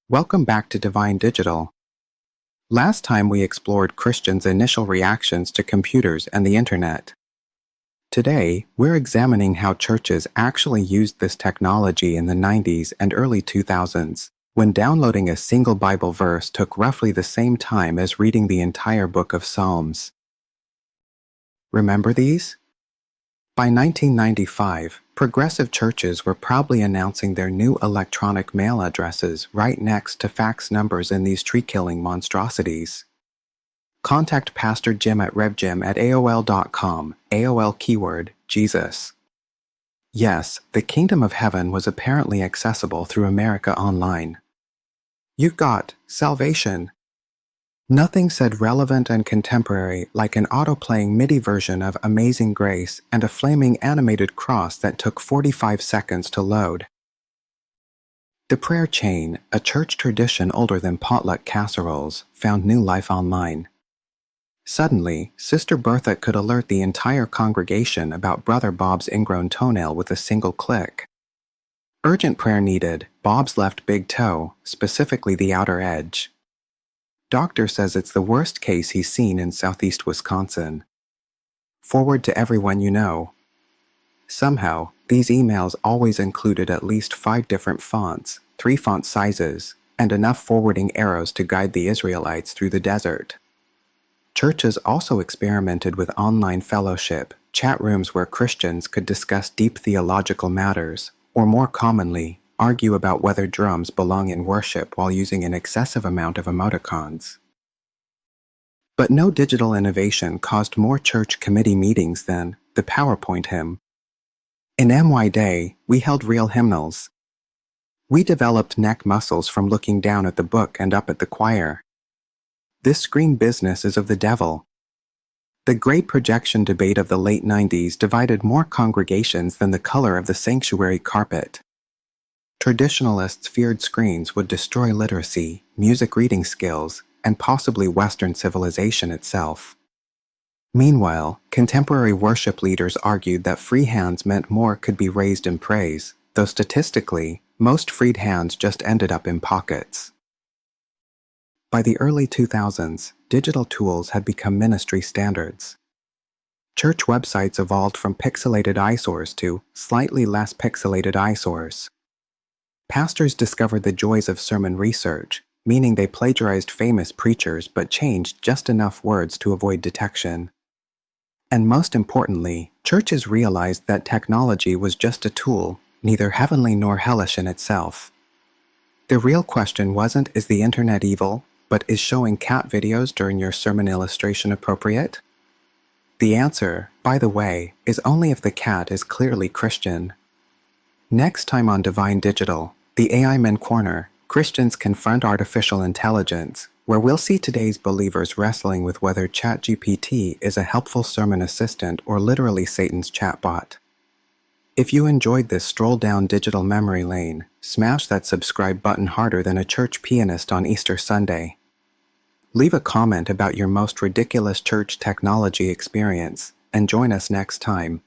Welcome back to Divine Digital. Last time we explored Christians' initial reactions to computers and the internet. Today, we're examining how churches actually used this technology in the 90s and early 2000s, when downloading a single Bible verse took roughly the same time as reading the entire book of Psalms. Remember these? By 1995, progressive churches were probably announcing their new electronic mail addresses right next to fax numbers in these tree-killing monstrosities. Contact Pastor Jim at revjim@aol.com, AOL keyword, Jesus. Yes, the kingdom of heaven was apparently accessible through America Online. You've got salvation. Nothing said relevant and contemporary like an auto-playing MIDI version of Amazing Grace and a flaming animated cross that took 45 seconds to load. The prayer chain, a church tradition older than potluck casseroles, found new life online. Suddenly, Sister Bertha could alert the entire congregation about Brother Bob's ingrown toenail with a single click. Urgent prayer needed, Bob's left big toe, specifically the outer edge. Doctor says it's the worst case he's seen in southeast Wisconsin. Forward to everyone you know. Somehow, these emails always included at least 5 different fonts, 3 font sizes, and enough forwarding arrows to guide the Israelites through the desert. Churches also experimented with online fellowship, chat rooms where Christians could discuss deep theological matters, or more commonly, argue about whether drums belong in worship while using an excessive amount of emoticons. But no digital innovation caused more church committee meetings than the PowerPoint hymn. In MY Day, we held real hymnals. We developed neck muscles from looking down at the book and up at the choir. This screen business is of the devil. The great projection debate of the late 90s divided more congregations than the color of the sanctuary carpet. Traditionalists feared screens would destroy literacy, music reading skills, and possibly Western civilization itself. Meanwhile, contemporary worship leaders argued that free hands meant more could be raised in praise, though statistically, most freed hands just ended up in pockets. By the early 2000s, digital tools had become ministry standards. Church websites evolved from pixelated eyesores to slightly less pixelated eyesores. Pastors discovered the joys of sermon research, meaning they plagiarized famous preachers but changed just enough words to avoid detection. And most importantly, churches realized that technology was just a tool, neither heavenly nor hellish in itself. The real question wasn't, is the internet evil, but is showing cat videos during your sermon illustration appropriate? The answer, by the way, is only if the cat is clearly Christian. Next time on Divine Digital, the AI Men Corner, Christians confront artificial intelligence, where we'll see today's believers wrestling with whether ChatGPT is a helpful sermon assistant or literally Satan's chatbot. If you enjoyed this stroll down digital memory lane, smash that subscribe button harder than a church pianist on Easter Sunday. Leave a comment about your most ridiculous church technology experience, and join us next time